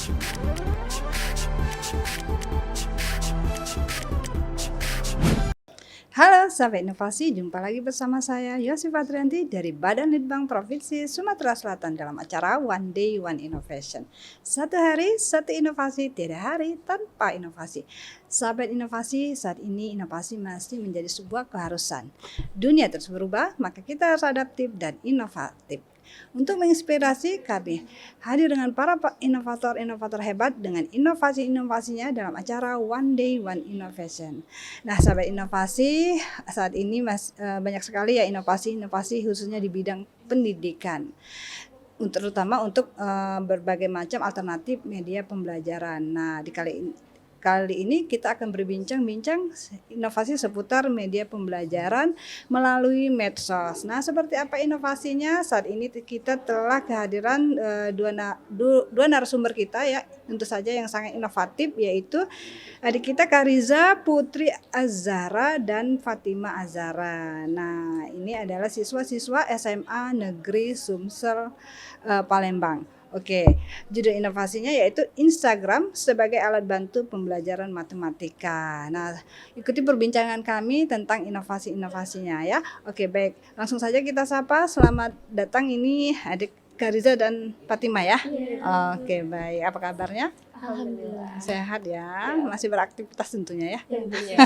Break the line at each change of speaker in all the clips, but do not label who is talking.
Halo sahabat inovasi, jumpa lagi bersama saya Yosi Fadrianti dari Badan Litbang Provinsi Sumatera Selatan dalam acara One Day One Innovation. Satu hari, satu inovasi, tiada hari tanpa inovasi. Sahabat inovasi, saat ini inovasi masih menjadi sebuah keharusan. Dunia terus berubah, maka kita harus adaptif dan inovatif. Untuk menginspirasi, kami hadir dengan para inovator-inovator hebat dengan inovasi-inovasinya dalam acara One Day One Innovation. Nah, sahabat inovasi, saat ini banyak sekali ya inovasi-inovasi khususnya di bidang pendidikan. Terutama untuk berbagai macam alternatif media pembelajaran. Nah, kali ini kita akan berbincang-bincang inovasi seputar media pembelajaran melalui medsos. Nah, seperti apa inovasinya? Saat ini kita telah kehadiran dua narasumber kita ya, tentu saja yang sangat inovatif, yaitu adik kita Kariza Putri Azhara dan Fatima Azhara. Nah, ini adalah siswa-siswa SMA Negeri Sumsel Palembang. Oke, judul inovasinya yaitu Instagram sebagai alat bantu pembelajaran matematika. Nah, ikuti perbincangan kami tentang inovasi-inovasinya ya. Oke, baik. Langsung saja kita sapa. Selamat datang ini adik Kariza dan Fatima ya. Oke, baik. Apa kabarnya?
Alhamdulillah.
Sehat ya, masih beraktivitas tentunya ya.
Tentunya.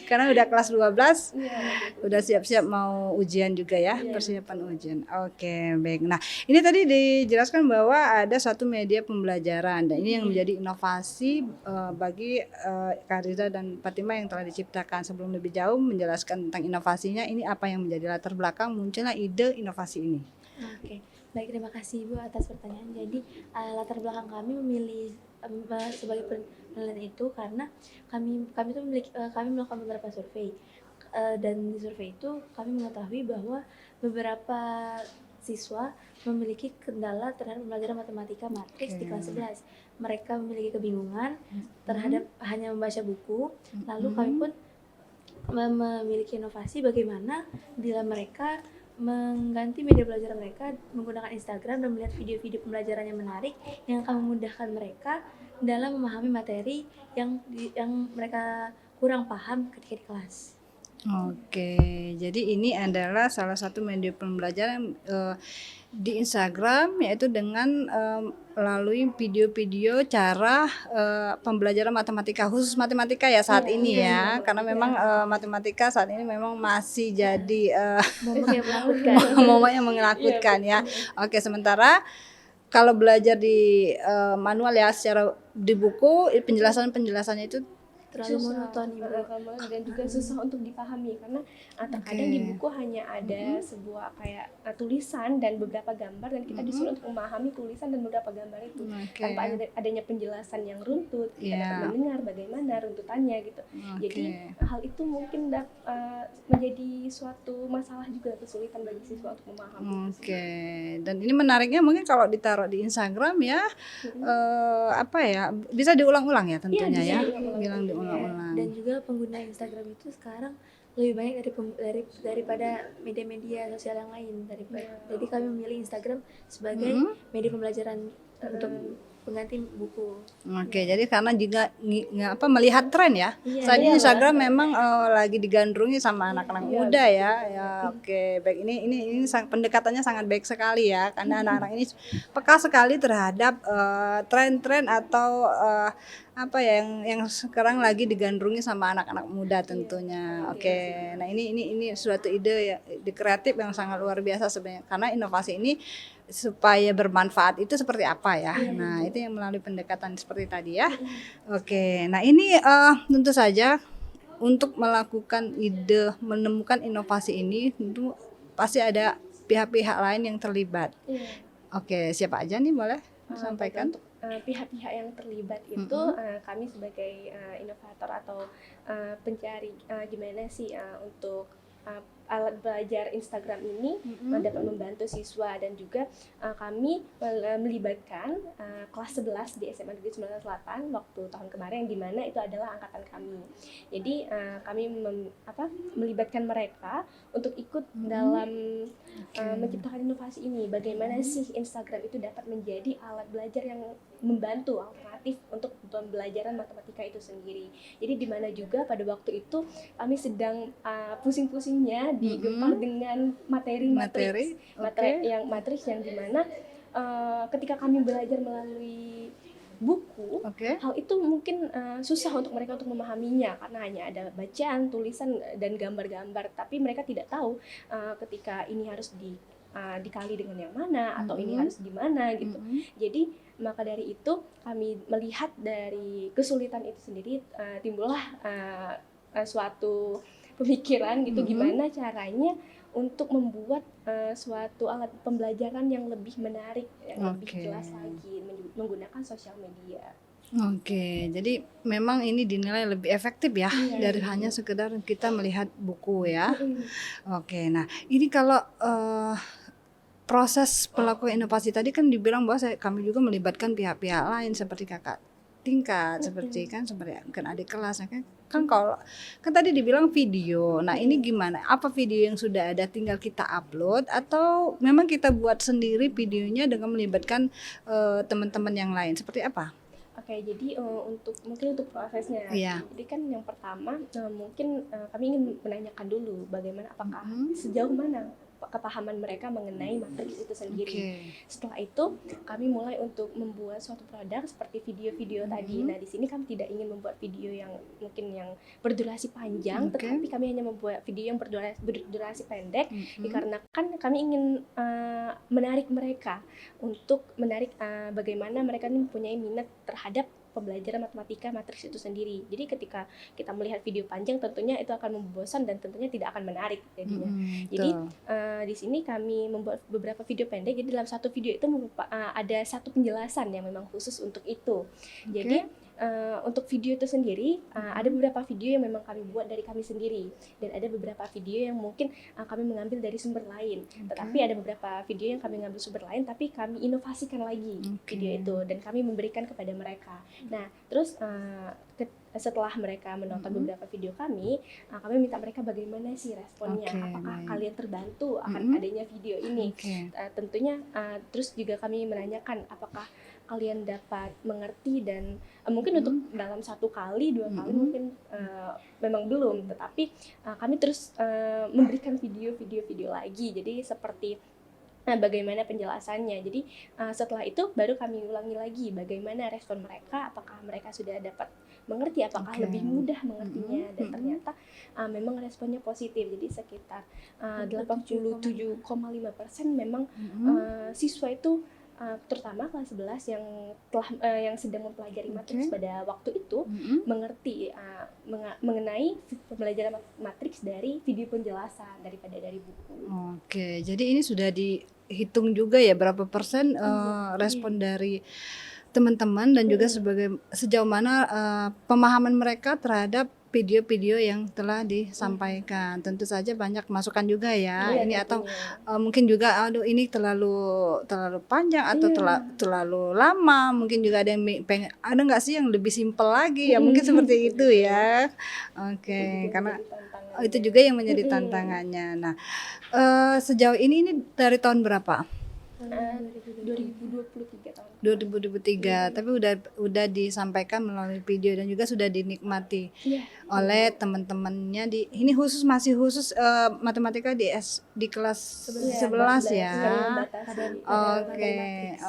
Karena udah kelas 12,
Iya.
udah siap-siap mau ujian juga ya, persiapan ujian. Oke, baik. Nah, ini tadi dijelaskan bahwa ada satu media pembelajaran dan ini yang menjadi inovasi bagi Kariza dan Fatima yang telah diciptakan. Sebelum lebih jauh menjelaskan tentang inovasinya, ini apa yang menjadi latar belakang munculnya ide inovasi ini?
Oke, baik, terima kasih Ibu atas pertanyaan. Jadi latar belakang kami memilih sebagai penelitian itu karena kami tuh kami melakukan beberapa survei dan di survei itu kami mengetahui bahwa beberapa siswa memiliki kendala terhadap pembelajaran matematika matriks di kelas 11. Mereka memiliki kebingungan terhadap hanya membaca buku. Lalu kami pun memiliki inovasi bagaimana bila mereka mengganti media belajar mereka menggunakan Instagram dan melihat video-video pembelajaran yang menarik yang akan memudahkan mereka dalam memahami materi yang mereka kurang paham ketika di kelas.
Oke, jadi ini adalah salah satu media pembelajaran di Instagram, yaitu dengan melalui video-video cara pembelajaran matematika, khusus matematika ya saat ini ya, karena memang matematika saat ini memang masih jadi
Momok yang menakutkan.
momok yang menakutkan ya. Oke, sementara kalau belajar di manual ya, secara di buku penjelasannya itu
terlalu monoton Ibu.
Dan juga susah untuk dipahami karena terkadang di buku hanya ada sebuah kayak tulisan dan beberapa gambar dan kita disuruh untuk memahami tulisan dan beberapa gambar itu tanpa adanya penjelasan yang runtut. Kita dapat mendengar bagaimana runtutannya gitu. Jadi hal itu mungkin menjadi suatu masalah juga, kesulitan bagi siswa untuk memahami.
Oke, dan ini menariknya mungkin kalau ditaruh di Instagram ya, apa ya, bisa diulang-ulang ya tentunya ya, diulang-ulang.
Dan juga pengguna Instagram itu sekarang lebih banyak daripada media-media sosial yang lain. Jadi kami memilih Instagram sebagai media pembelajaran untuk pengganti buku.
Oke, jadi karena juga melihat tren ya. Saat ini Instagram memang lagi digandrungi sama anak-anak muda ya. Oke, baik, ini pendekatannya sangat baik sekali ya, karena anak-anak ini peka sekali terhadap tren-tren atau apa ya yang sekarang lagi digandrungi sama anak-anak muda tentunya. Oke, nah ini suatu ide kreatif yang sangat luar biasa sebenarnya, karena inovasi ini supaya bermanfaat itu seperti apa ya. Nah, itu yang melalui pendekatan seperti tadi ya. Oke, nah ini tentu saja untuk melakukan menemukan inovasi ini tentu pasti ada pihak-pihak lain yang terlibat. Oke, siapa aja nih boleh sampaikan?
Untuk pihak-pihak yang terlibat itu kami sebagai inovator atau pencari gimana sih untuk alat belajar Instagram ini dapat membantu siswa, dan juga kami melibatkan kelas 11 di SMA Negeri Sumatera Selatan waktu tahun kemarin, yang dimana itu adalah angkatan kami. Jadi kami melibatkan mereka untuk ikut dalam menciptakan inovasi ini. Bagaimana sih Instagram itu dapat menjadi alat belajar yang membantu alternatif untuk pembelajaran matematika itu sendiri. Jadi di mana juga pada waktu itu kami sedang pusing-pusingnya digempar dengan materi matriks yang dimana ketika kami belajar melalui buku, hal itu mungkin susah untuk mereka untuk memahaminya karena hanya ada bacaan, tulisan, dan gambar-gambar, tapi mereka tidak tahu ketika ini harus dikali dengan yang mana atau ini harus gimana gitu. Jadi maka dari itu kami melihat dari kesulitan itu sendiri, timbullah suatu pemikiran gitu, gimana caranya untuk membuat suatu alat pembelajaran yang lebih menarik, yang lebih jelas lagi menggunakan sosial media.
Oke, jadi memang ini dinilai lebih efektif ya dari hanya sekedar kita melihat buku ya. Oke, nah ini kalau proses pelaku inovasi tadi kan dibilang bahwa kami juga melibatkan pihak-pihak lain seperti kakak tingkat, seperti kan adik kelas kan kalau kan tadi dibilang video. Nah, ini gimana? Apa video yang sudah ada tinggal kita upload atau memang kita buat sendiri videonya dengan melibatkan teman-teman yang lain? Seperti apa?
Oke, jadi mungkin untuk prosesnya. Jadi kan yang pertama mungkin kami ingin menanyakan dulu bagaimana, apakah sejauh mana kepahaman mereka mengenai matriks itu sendiri. Setelah itu kami mulai untuk membuat suatu produk seperti video-video tadi. Nah, di sini kami tidak ingin membuat video yang mungkin yang berdurasi panjang, tetapi kami hanya membuat video yang berdurasi pendek, dikarenakan kami ingin menarik mereka untuk bagaimana mereka ini mempunyai minat terhadap pembelajaran matematika matriks itu sendiri. Jadi ketika kita melihat video panjang tentunya itu akan membosankan dan tentunya tidak akan menarik jadinya. Jadi di sini kami membuat beberapa video pendek. Jadi dalam satu video itu ada satu penjelasan yang memang khusus untuk itu. Jadi untuk video itu sendiri ada beberapa video yang memang kami buat dari kami sendiri, dan ada beberapa video yang mungkin kami mengambil dari sumber lain. Tetapi ada beberapa video yang kami mengambil sumber lain tapi kami inovasikan lagi video itu dan kami memberikan kepada mereka. Nah, terus setelah mereka menonton beberapa video kami minta mereka bagaimana sih responnya, apakah kalian terbantu akan adanya video ini. Tentunya terus juga kami menanyakan apakah kalian dapat mengerti, dan mungkin untuk dalam 1 kali 2 kali mungkin memang belum, tetapi kami terus memberikan video lagi, jadi seperti bagaimana penjelasannya. Jadi setelah itu baru kami ulangi lagi bagaimana respon mereka, apakah mereka sudah dapat mengerti, apakah lebih mudah mengertinya, dan ternyata memang responnya positif. Jadi sekitar 87,5% memang siswa itu terutama kelas 11 yang sedang mempelajari matriks pada waktu itu mengerti mengenai pembelajaran matriks dari video penjelasan daripada dari buku.
Oke, jadi ini sudah dihitung juga ya berapa persen respon dari teman-teman dan juga sejauh mana pemahaman mereka terhadap video-video yang telah disampaikan. Tentu saja banyak masukan juga ya. Ini atau mungkin juga ini terlalu panjang atau terlalu lama. Mungkin juga ada yang ada nggak sih yang lebih simpel lagi ya, mungkin seperti itu ya. Oke, karena itu juga yang menjadi tantangannya. Nah, sejauh ini dari tahun berapa?
2023 tahun.
2023, tapi udah disampaikan melalui video dan juga sudah dinikmati oleh teman-temannya ini masih khusus matematika di kelas 11 ya.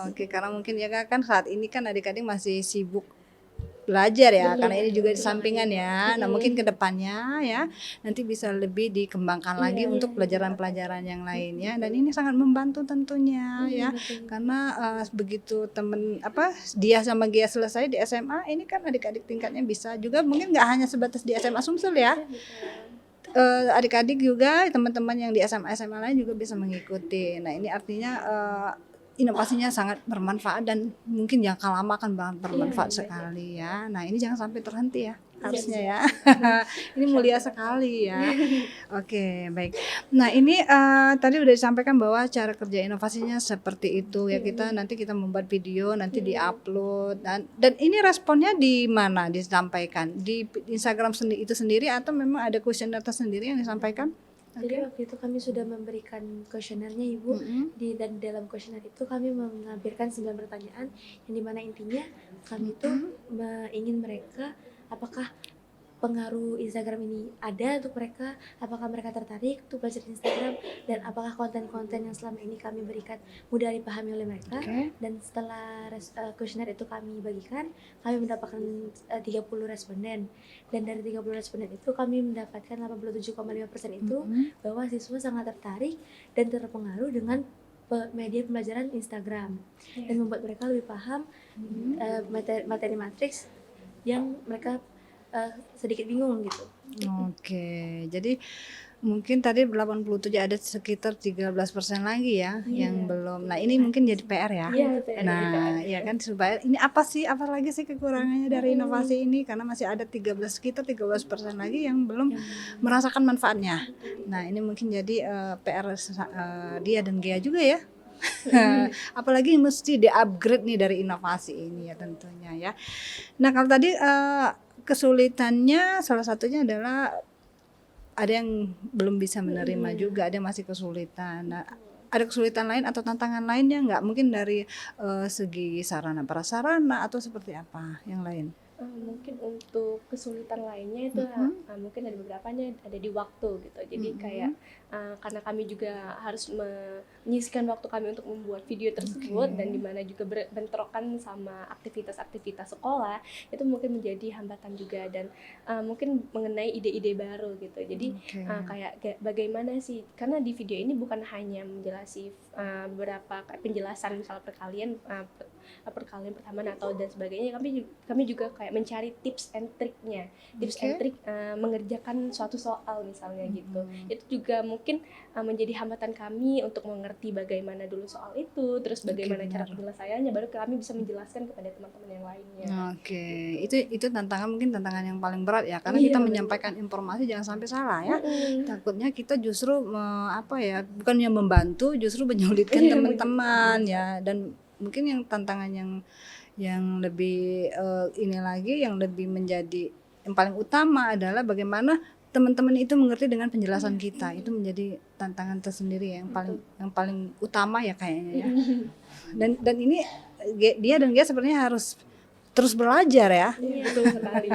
Oke, karena mungkin ya kan saat ini kan adik-adik masih sibuk belajar ya, karena ini juga di sampingan ya. Nah, mungkin ke depannya ya nanti bisa lebih dikembangkan lagi untuk pelajaran-pelajaran yang lainnya, dan ini sangat membantu tentunya ya. Karena begitu dia sama Gia selesai di SMA, ini kan adik-adik tingkatnya bisa juga, mungkin nggak hanya sebatas di SMA Sumsel ya. Adik-adik juga teman-teman yang di SMA lain juga bisa mengikuti. Nah, ini artinya inovasinya sangat bermanfaat dan mungkin jangka lama akan bermanfaat
Iya,
sekali ya. Nah ini jangan sampai terhenti ya harusnya
Iya.
ya. Ini mulia sekali ya. Oke, baik. Nah ini tadi udah disampaikan bahwa cara kerja inovasinya seperti itu ya. Nanti kita membuat video, nanti diupload dan ini responnya di mana disampaikan? Di Instagram itu sendiri atau memang ada kuesioner tersendiri yang disampaikan?
Jadi waktu itu kami sudah memberikan kuesionernya Ibu, dan dalam kuesioner itu kami menampilkan 9 pertanyaan yang dimana intinya kami itu ingin mereka apakah pengaruh Instagram ini ada untuk mereka, apakah mereka tertarik untuk belajar Instagram, dan apakah konten-konten yang selama ini kami berikan mudah dipahami oleh mereka. Dan setelah kuesioner itu kami bagikan, kami mendapatkan 30 responden, dan dari 30 responden itu kami mendapatkan 87,5% itu bahwa siswa sangat tertarik dan terpengaruh dengan media pembelajaran Instagram dan membuat mereka lebih paham materi matriks yang mereka sedikit bingung gitu.
Oke, jadi mungkin tadi 87 ada sekitar 13% lagi ya yang belum. Nah ini mungkin jadi PR ya. Nah ya kan supaya ini apa lagi sih kekurangannya dari inovasi ini, karena masih ada sekitar 13% lagi yang belum merasakan manfaatnya. Nah ini mungkin jadi PR dia dan Gia juga ya. Apalagi mesti di-upgrade nih dari inovasi ini ya tentunya ya. Nah kalau tadi kesulitannya salah satunya adalah ada yang belum bisa menerima juga, ada yang masih kesulitan. Nah, ada kesulitan lain atau tantangan lainnya nggak? Mungkin dari segi sarana prasarana atau seperti apa yang lain?
Mungkin untuk kesulitan lainnya itu mungkin ada beberapanya ada di waktu gitu. Jadi kayak karena kami juga harus menyisihkan waktu kami untuk membuat video tersebut dan dimana juga bentrokan sama aktivitas-aktivitas sekolah, itu mungkin menjadi hambatan juga, dan mungkin mengenai ide-ide baru gitu. Jadi kayak bagaimana sih, karena di video ini bukan hanya menjelaskan beberapa penjelasan misal perkalian pertama atau dan sebagainya, kami juga kayak mencari tips and triknya, and trik mengerjakan suatu soal misalnya gitu. Itu juga mungkin menjadi hambatan kami untuk mengerti bagaimana dulu soal itu, terus bagaimana cara penyelesaiannya, baru kami bisa menjelaskan kepada teman-teman yang lainnya.
Itu mungkin tantangan yang paling berat ya, karena kita menyampaikan informasi jangan sampai salah ya. Takutnya kita justru bukannya membantu, justru menyulitkan teman-teman ya. Dan mungkin yang tantangan yang lebih ini lagi, yang lebih menjadi yang paling utama adalah bagaimana teman-teman itu mengerti dengan penjelasan kita. Itu menjadi tantangan tersendiri yang paling utama ya kayaknya ya. Dan ini dia sebenarnya harus terus belajar ya.
Betul sekali.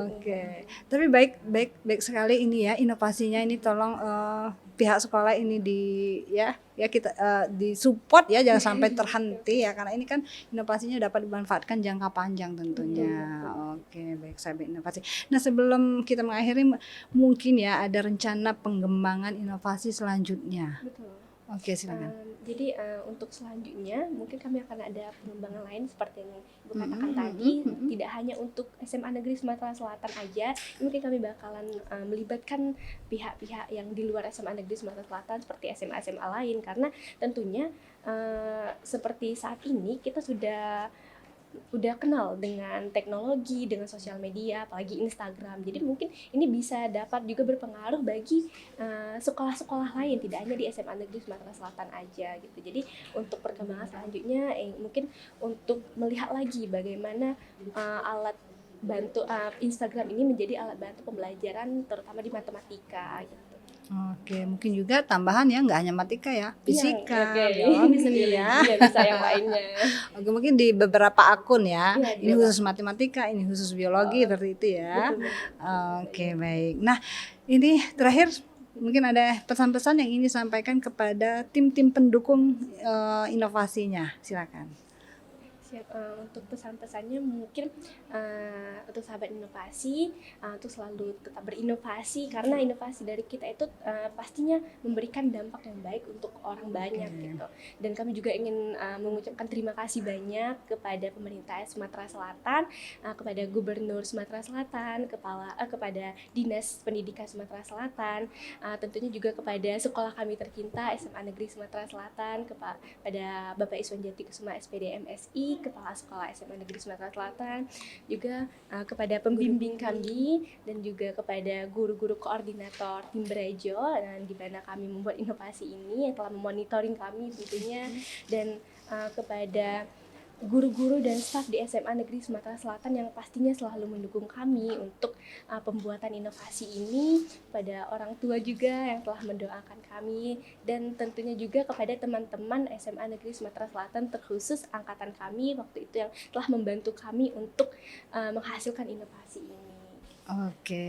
Oke. Tapi baik sekali ini ya inovasinya ini, tolong pihak sekolah ini kita disupport ya, jangan sampai terhenti ya, karena ini kan inovasinya dapat dimanfaatkan jangka panjang tentunya. Oke, baik sahabat inovasi. Nah, sebelum kita mengakhiri mungkin ya ada rencana pengembangan inovasi selanjutnya.
Betul.
Oke, silakan.
Jadi untuk selanjutnya mungkin kami akan ada pengembangan lain seperti yang Ibu katakan tadi, tidak hanya untuk SMA Negeri Sumatera Selatan aja, mungkin kami bakalan melibatkan pihak-pihak yang di luar SMA Negeri Sumatera Selatan seperti SMA-SMA lain, karena tentunya seperti saat ini kita sudah kenal dengan teknologi, dengan sosial media, apalagi Instagram. Jadi mungkin ini bisa dapat juga berpengaruh bagi sekolah-sekolah lain, tidak hanya di SMA Negeri Sumatera Selatan aja gitu. Jadi untuk perkembangan selanjutnya mungkin untuk melihat lagi bagaimana alat bantu Instagram ini menjadi alat bantu pembelajaran terutama di matematika gitu.
Oke, mungkin juga tambahan ya, nggak hanya matematika ya, fisika,
biologi ya, bisa yang lainnya.
Oke, mungkin di beberapa akun ya, ini khusus matematika, ini khusus biologi, seperti itu ya. Oke, baik. Nah, ini terakhir mungkin ada pesan-pesan yang ingin disampaikan kepada tim-tim pendukung inovasinya, silakan.
Siap, untuk pesan-pesannya mungkin untuk sahabat inovasi, untuk selalu tetap berinovasi karena inovasi dari kita itu pastinya memberikan dampak yang baik untuk orang banyak gitu. Dan kami juga ingin mengucapkan terima kasih banyak kepada pemerintah Sumatera Selatan, kepada Gubernur Sumatera Selatan, kepada Dinas Pendidikan Sumatera Selatan, tentunya juga kepada sekolah kami tercinta SMA Negeri Sumatera Selatan, kepada Bapak Iswan Jati Kusuma SPD MSI, Kepala Sekolah SMA Negeri Sumatera Selatan, juga kepada pembimbing kami dan juga kepada guru-guru koordinator tim Berajo di mana kami membuat inovasi ini yang telah memonitoring kami tentunya, dan kepada guru-guru dan staf di SMA Negeri Sumatera Selatan yang pastinya selalu mendukung kami untuk pembuatan inovasi ini, pada orang tua juga yang telah mendoakan kami, dan tentunya juga kepada teman-teman SMA Negeri Sumatera Selatan terkhusus angkatan kami waktu itu yang telah membantu kami untuk menghasilkan inovasi ini.
Oke,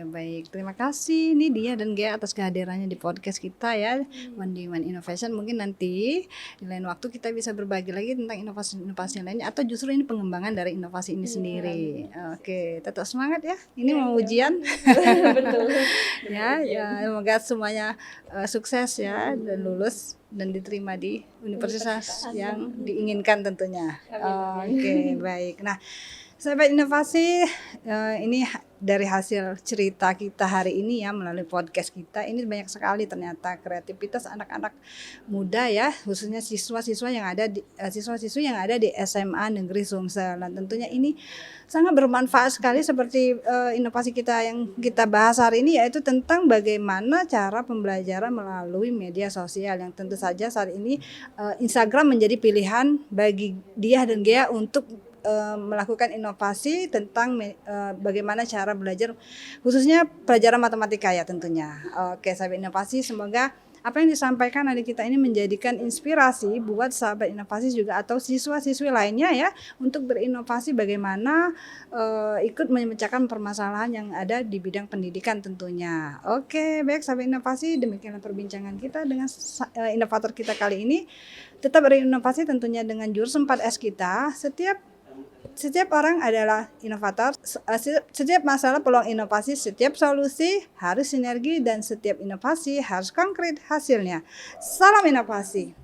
baik. Terima kasih nih Dia dan Gea atas kehadirannya di podcast kita ya, One Day One Innovation. Mungkin nanti di lain waktu kita bisa berbagi lagi tentang inovasi-inovasi lainnya, atau justru ini pengembangan dari inovasi ini sendiri. Oke, tetap semangat ya. Ini mau ujian.
Betul.
Ya, semoga semuanya sukses ya, dan lulus dan diterima di universitas yang diinginkan tentunya. Oke, baik. Nah, sahabat inovasi, ini dari hasil cerita kita hari ini ya melalui podcast kita, ini banyak sekali ternyata kreativitas anak-anak muda ya, khususnya siswa-siswa yang ada di siswa-siswi yang ada di SMA Negeri Sumsel. Dan tentunya ini sangat bermanfaat sekali seperti inovasi kita yang kita bahas hari ini, yaitu tentang bagaimana cara pembelajaran melalui media sosial, yang tentu saja saat ini Instagram menjadi pilihan bagi Dia dan Gea untuk melakukan inovasi tentang bagaimana cara belajar, khususnya pelajaran matematika ya tentunya. Oke, sahabat inovasi, semoga apa yang disampaikan adik kita ini menjadikan inspirasi buat sahabat inovasi juga atau siswa-siswi lainnya ya, untuk berinovasi bagaimana ikut memecahkan permasalahan yang ada di bidang pendidikan tentunya. Oke, baik sahabat inovasi, demikianlah perbincangan kita dengan inovator kita kali ini. Tetap berinovasi tentunya dengan jurus 4S kita. Setiap orang adalah inovator, setiap masalah peluang inovasi, setiap solusi harus sinergi, dan setiap inovasi harus konkret hasilnya. Salam inovasi.